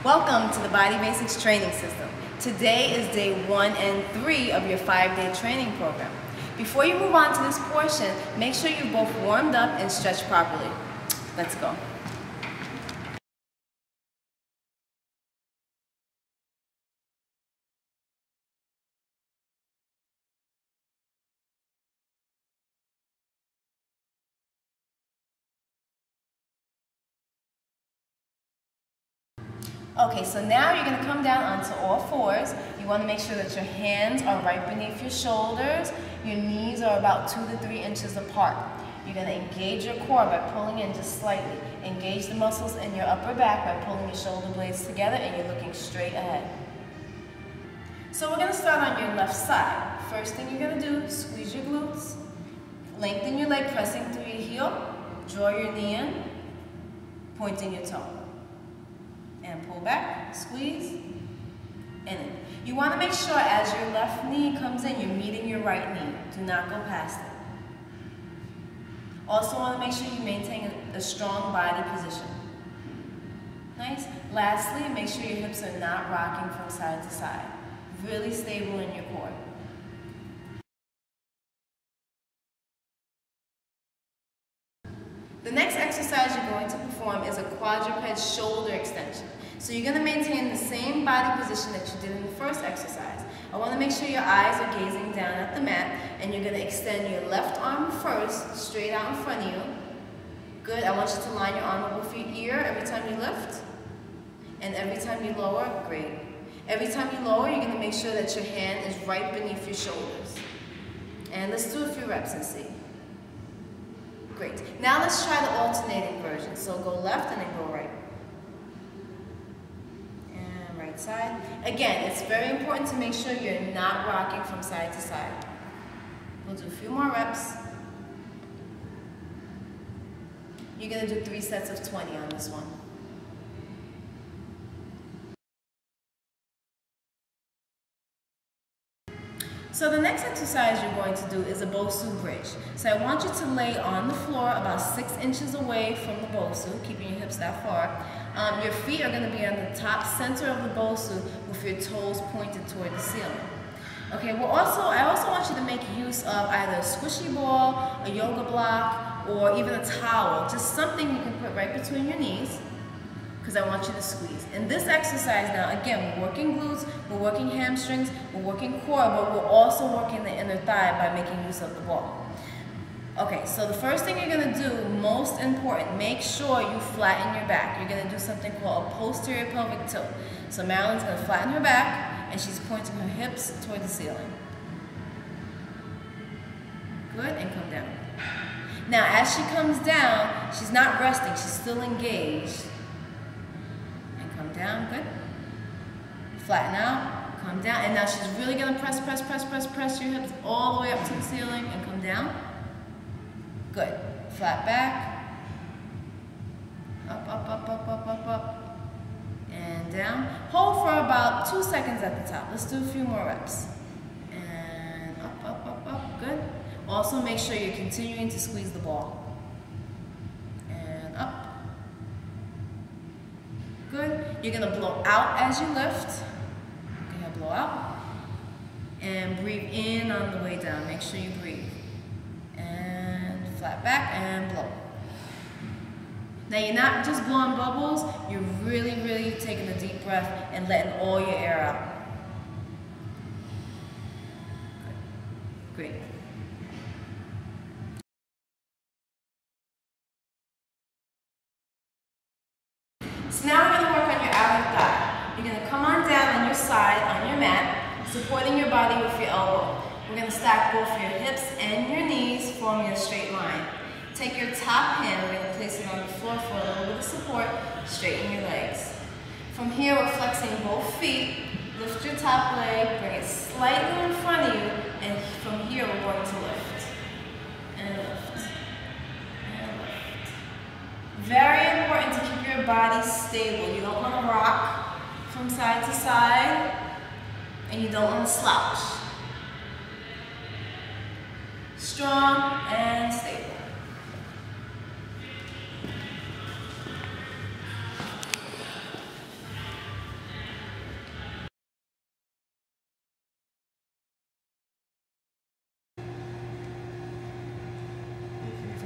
Welcome to the Body Basics Training System. Today is day 1 and 3 of your 5-day training program. Before you move on to this portion, make sure you're both warmed up and stretched properly. Let's go. Okay, so now you're going to come down onto all fours. You want to make sure that your hands are right beneath your shoulders. Your knees are about 2 to 3 inches apart. You're going to engage your core by pulling in just slightly. Engage the muscles in your upper back by pulling your shoulder blades together, and you're looking straight ahead. So we're going to start on your left side. First thing you're going to do, squeeze your glutes. Lengthen your leg, pressing through your heel. Draw your knee in, pointing your toe. And pull back, squeeze, and in. You want to make sure as your left knee comes in, you're meeting your right knee. Do not go past it. Also want to make sure you maintain a strong body position. Nice. Lastly, make sure your hips are not rocking from side to side. Really stable in your core. The next exercise you're going to perform is a quadruped shoulder extension. So you're going to maintain the same body position that you did in the first exercise. I want to make sure your eyes are gazing down at the mat, and you're going to extend your left arm first, straight out in front of you. Good. I want you to line your arm up with your ear every time you lift, and every time you lower, great. Every time you lower, you're going to make sure that your hand is right beneath your shoulders. And let's do a few reps and see. Great. Now let's try the alternating version. So go left and then go right. And right side. Again, it's very important to make sure you're not rocking from side to side. We'll do a few more reps. You're going to do 3 sets of 20 on this one. So the next exercise you're going to do is a Bosu bridge. So I want you to lay on the floor about 6 inches away from the Bosu, keeping your hips that far. Your feet are going to be on the top center of the Bosu with your toes pointed toward the ceiling. Okay, I also want you to make use of either a squishy ball, a yoga block, or even a towel. Just something you can put right between your knees, because I want you to squeeze. In this exercise now, again, we're working glutes, we're working hamstrings, we're working core, but we're also working the inner thigh by making use of the ball. Okay, so the first thing you're going to do, most important, make sure you flatten your back. You're going to do something called a posterior pelvic tilt. So Marilyn's going to flatten her back, and she's pointing her hips toward the ceiling. Good, and come down. Now, as she comes down, she's not resting, she's still engaged. Come down, good. Flatten out, come down, and now she's really going to press your hips all the way up to the ceiling and come down. Good. Flat back. Up, and down. Hold for about 2 seconds at the top. Let's do a few more reps. And up, good. Also make sure you're continuing to squeeze the ball. And up. Good. You're going to blow out as you lift. Go ahead, blow out. And breathe in on the way down. Make sure you breathe. And flat back and blow. Now you're not just blowing bubbles, you're really taking a deep breath and letting all your air out. Good. Great. So now we're going to work on your outer thigh. You're going to come on down on your side, on your mat, supporting your body with your elbow. We're going to stack both your hips and your knees, forming a straight line. Take your top hand, we're going to place it on the floor for a little bit of support, straighten your legs. From here, we're flexing both feet, lift your top leg, bring it slightly in front of you, and from here we're going to lift. And lift. And lift. Very important to keep your body stable. You don't want to rock from side to side, and you don't want to slouch. Strong and stable.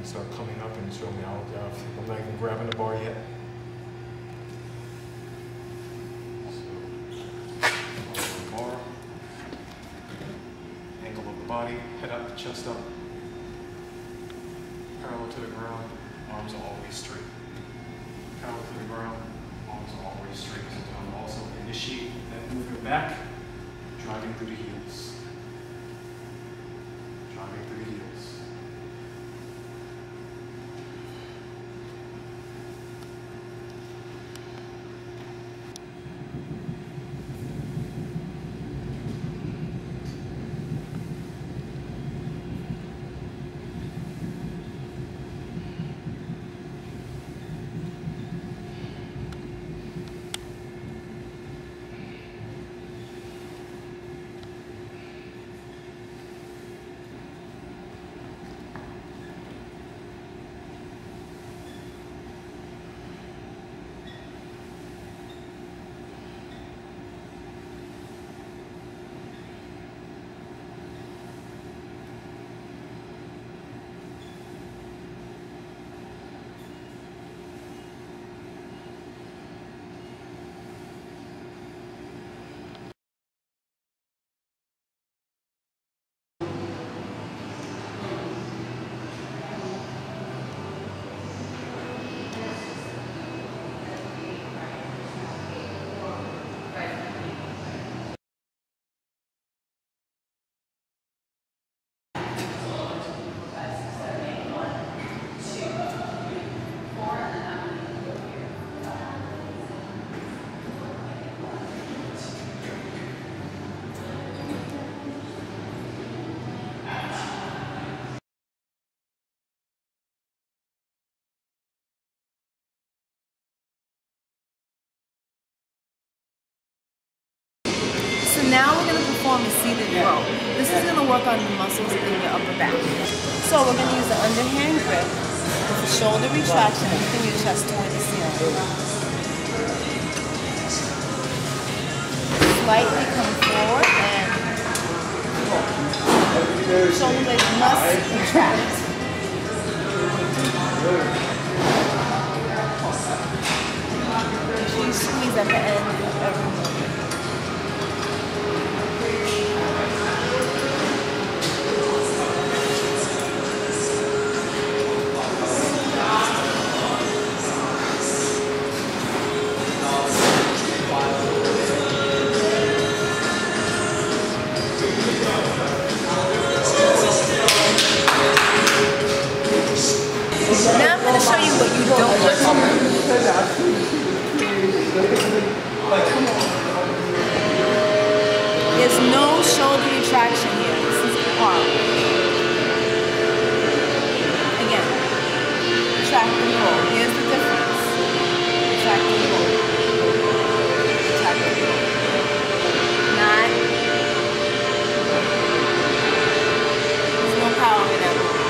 can start coming up and show me. I'm not even grabbing the bar yet. So, bar, angle of the body, head up, chest up, parallel to the ground, arms are always straight. Parallel to the ground, arms are always straight. So also initiate that movement back, driving through the heels. Driving through the heels. So now we're going to perform a seated row. This is going to work on the muscles in your upper back. So we're going to use the underhand grip with the shoulder retraction, lifting your chest toward the ceiling. Slightly come forward and pull. Shoulder blades must retract. Make sure you squeeze at the end of every movement. Now I'm going to show you what you don't want to do. There's no shoulder retraction here. This is horrible. Again, retract and pull. Here's the difference. Retract and pull. Retract and pull. Not. There's no power in that movement.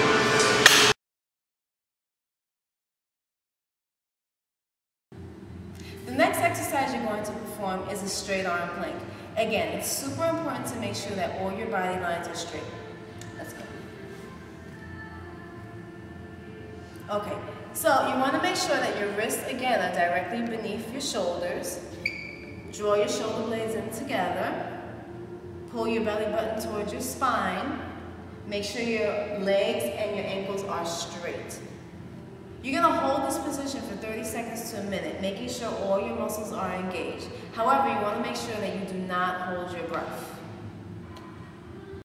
The next exercise you're going to perform is a straight arm plank. Again, it's super important to make sure that all your body lines are straight. Let's go. Okay, so you want to make sure that your wrists, again, are directly beneath your shoulders. Draw your shoulder blades in together. Pull your belly button towards your spine. Make sure your legs and your ankles are straight. You're going to hold this position for 30 seconds to a minute, making sure all your muscles are engaged. However, you want to make sure that you do not hold your breath.